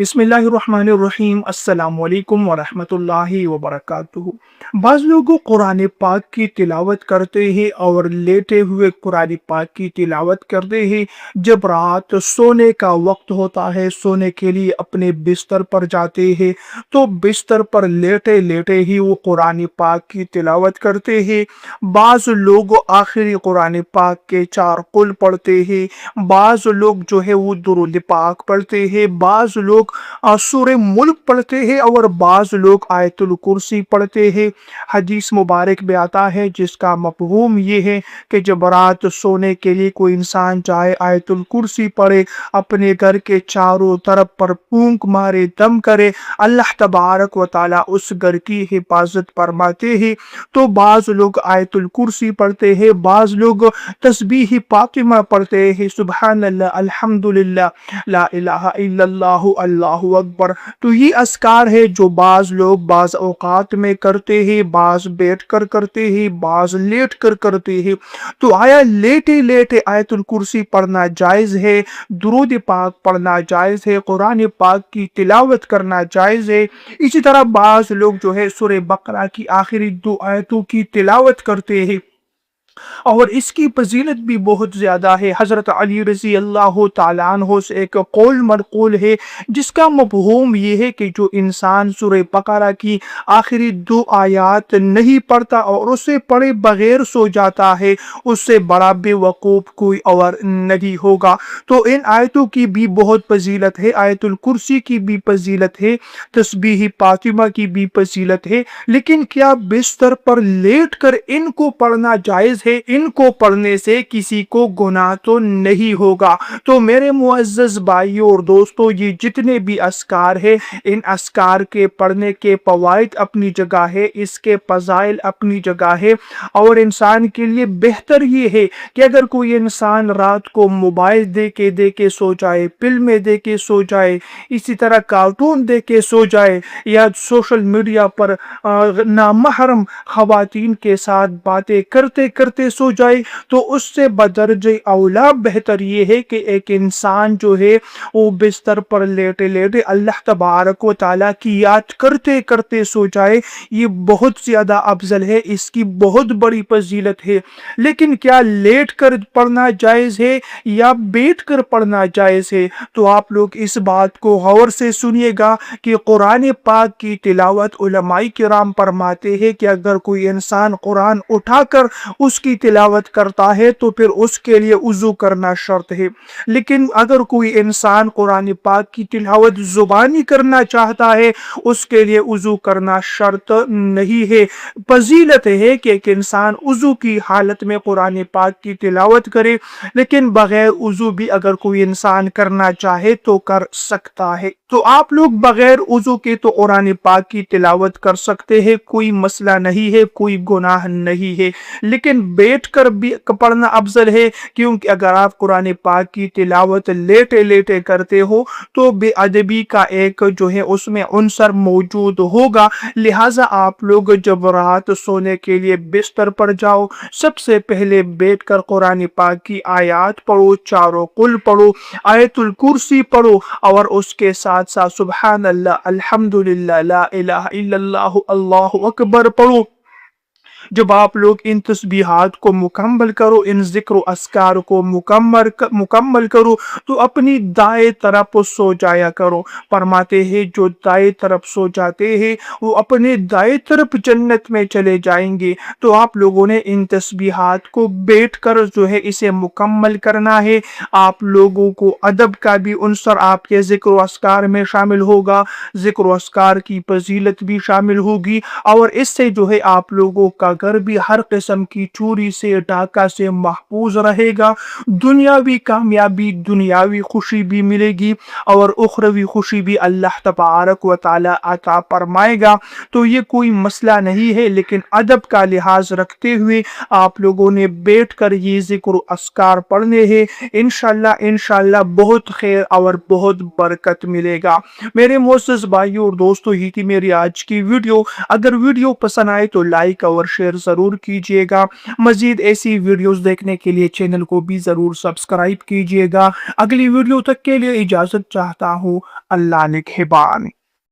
بسم اللہ الرحمن الرحیم۔ السلام علیکم ورحمۃ اللہ وبرکاتہ۔ بعض لوگ قرآن پاک کی تلاوت کرتے ہیں اور لیٹے ہوئے قرآن پاک کی تلاوت کرتے ہیں۔ جب رات سونے کا وقت ہوتا ہے، سونے کے لیے اپنے بستر پر جاتے ہیں تو بستر پر لیٹے لیٹے ہی وہ قرآن پاک کی تلاوت کرتے ہیں۔ بعض لوگ آخری قرآن پاک کے 4 قل پڑھتے ہیں، بعض لوگ جو ہے وہ درود پاک پڑھتے ہیں، بعض لوگ سورہ ملک پڑھتے ہیں اور بعض لوگ آیت الکرسی پڑھتے ہیں۔ حدیث مبارک میں آتا ہے جس کا مفہوم یہ ہے کہ جب رات سونے کے لیے کوئی انسان چاہے آیت الکرسی پڑھے، اپنے گھر کے چاروں طرف پر پھونک مارے، دم کرے، اللہ تبارک و تعالیٰ اس گھر کی حفاظت فرماتے ہیں۔ تو بعض لوگ آیت الکرسی پڑھتے ہیں، بعض لوگ تسبیح فاطمہ پڑھتے ہیں، سبحان اللہ، الحمدللہ، لا الہ الا اللہ، اللہ اکبر۔ تو یہ اذکار ہے جو بعض لوگ بعض اوقات میں کرتے ہیں، بعض بیٹھ کر کرتے ہیں، بعض لیٹ کر کرتے ہیں۔ تو آیا لیٹے لیٹے آیت الکرسی پڑھنا جائز ہے، درود پاک پڑھنا جائز ہے، قرآن پاک کی تلاوت کرنا جائز ہے؟ اسی طرح بعض لوگ جو ہے سورہ بقرہ کی آخری 2 آیتوں کی تلاوت کرتے ہیں اور اس کی فضیلت بھی بہت زیادہ ہے۔ حضرت علی رضی اللہ تعالیٰ عنہ سے ایک قول منقول ہے جس کا مفہوم یہ ہے کہ جو انسان سورہ بقرہ کی آخری 2 آیات نہیں پڑھتا اور اسے پڑھے بغیر سو جاتا ہے، اس سے بڑا بے وقوف کوئی اور نہیں ہوگا۔ تو ان آیتوں کی بھی بہت فضیلت ہے، آیت الکرسی کی بھی فضیلت ہے، تسبیح فاطمہ کی بھی فضیلت ہے، لیکن کیا بستر پر لیٹ کر ان کو پڑھنا جائز ہے؟ ان کو پڑھنے سے کسی کو گناہ تو نہیں ہوگا۔ تو میرے معزز بھائیوں اور دوستوں، یہ جتنے بھی اذکار ہے، ان اذکار کے پڑھنے کے فوائد اپنی جگہ ہے، اس کے فضائل اپنی جگہ ہے، اور انسان کے لیے بہتر یہ ہے کہ اگر کوئی انسان رات کو موبائل دے کے سو جائے، فلمیں دے کے سو جائے، اسی طرح کارٹون دے کے سو جائے، یا سوشل میڈیا پر نامحرم خواتین کے ساتھ باتیں کرتے کرتے سو جائے، تو اس سے بدرجہ اولا بہتر یہ ہے کہ ایک انسان جو ہے وہ بستر پر لیٹے لیٹے اللہ تبارک و تعالیٰ کی یاد کرتے کرتے سو جائے۔ یہ بہت زیادہ افضل ہے، اس کی بہت بڑی فضیلت ہے۔ لیکن کیا لیٹ کر پڑھنا جائز ہے یا بیٹھ کر پڑھنا جائز ہے؟ تو آپ لوگ اس بات کو غور سے سنیے گا کہ قرآن پاک کی تلاوت علماء کرام فرماتے ہیں کہ اگر کوئی انسان قرآن اٹھا کر اس کی تلاوت کرتا ہے تو پھر اس کے لیے وضو کرنا شرط ہے، لیکن اگر کوئی انسان قرآن پاک کی تلاوت زبانی کرنا چاہتا ہے اس کے لیے وضو کرنا شرط نہیں ہے۔ فضیلت ہے کہ ایک انسان وضو کی حالت میں قرآن پاک کی تلاوت کرے، لیکن بغیر وضو بھی اگر کوئی انسان کرنا چاہے تو کر سکتا ہے۔ تو آپ لوگ بغیر وضو کے تو قرآن پاک کی تلاوت کر سکتے ہیں، کوئی مسئلہ نہیں ہے، کوئی گناہ نہیں ہے، لیکن بیٹھ کر بھی پڑھنا افضل ہے، کیونکہ اگر آپ قرآن پاک کی تلاوت لیٹے لیٹے کرتے ہو تو بے ادبی کا ایک جو ہے اس میں عنصر موجود ہوگا۔ لہٰذا آپ لوگ جب رات سونے کے لیے بستر پر جاؤ، سب سے پہلے بیٹھ کر قرآن پاک کی آیات پڑھو، 4 قل پڑھو، آیت الکرسی پڑھو، اور اس کے ساتھ ساتھ سبحان اللہ، الحمدللہ، لا الہ الا اللہ، اللہ اکبر پڑھو۔ جب آپ لوگ ان تسبیحات کو مکمل کرو، ان ذکر و اذکار کو مکمل کرو، تو اپنی دائیں طرف سو جایا کرو۔ فرماتے ہیں جو دائیں طرف سو جاتے ہیں وہ اپنے دائیں طرف جنت میں چلے جائیں گے۔ تو آپ لوگوں نے ان تسبیحات کو بیٹھ کر جو ہے اسے مکمل کرنا ہے۔ آپ لوگوں کو ادب کا بھی عنصر آپ کے ذکر و اذکار میں شامل ہوگا، ذکر و اذکار کی فضیلت بھی شامل ہوگی، اور اس سے جو ہے آپ لوگوں کا گھر بھی ہر قسم کی چوری سے، ڈاکہ سے محفوظ رہے گا۔ دنیاوی کامیابی، دنیاوی خوشی بھی ملے گی، اور اخروی خوشی بھی اللہ تبارک و تعالی عطا فرمائے گا۔ تو یہ کوئی مسئلہ نہیں ہے، لیکن ادب کا لحاظ رکھتے ہوئے آپ لوگوں نے بیٹھ کر یہ ذکر و اذکار پڑھنے ہیں۔ انشاءاللہ بہت خیر اور بہت برکت ملے گا۔ میرے معزز بھائیوں اور دوستوں، یہ تھی میری آج کی ویڈیو۔ اگر ویڈیو پسند آئے تو لائک اور شیئر شیئر ضرور کیجیے گا۔ مزید ایسی ویڈیوز دیکھنے کے لیے چینل کو بھی ضرور سبسکرائب کیجیے گا۔ اگلی ویڈیو تک کے لیے اجازت چاہتا ہوں۔ اللہ نگہبان۔